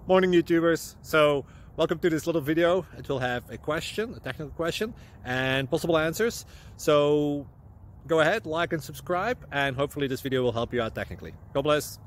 Morning YouTubers. So welcome to this little video. It will have a question, a technical question, and possible answers. So go ahead, like and subscribe, and hopefully this video will help you out technically. God bless.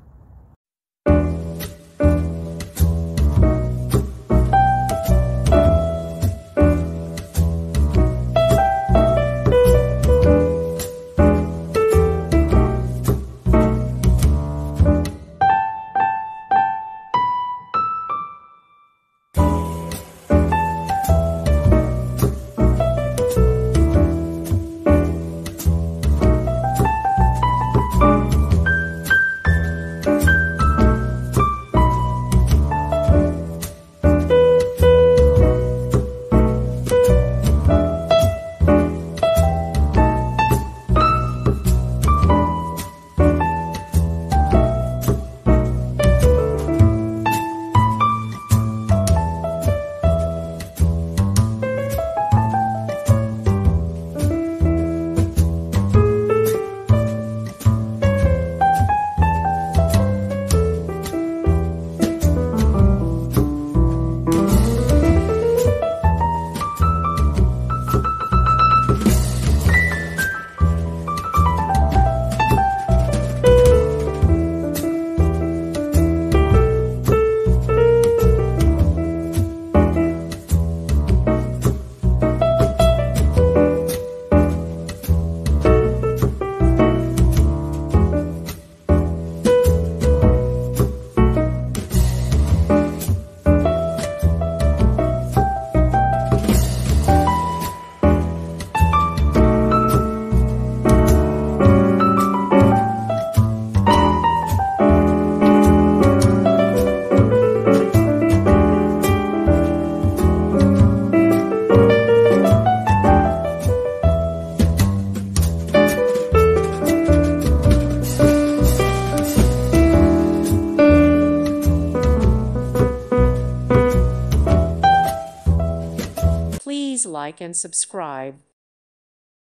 Please like and subscribe.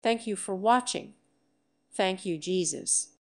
Thank you for watching. Thank you, Jesus.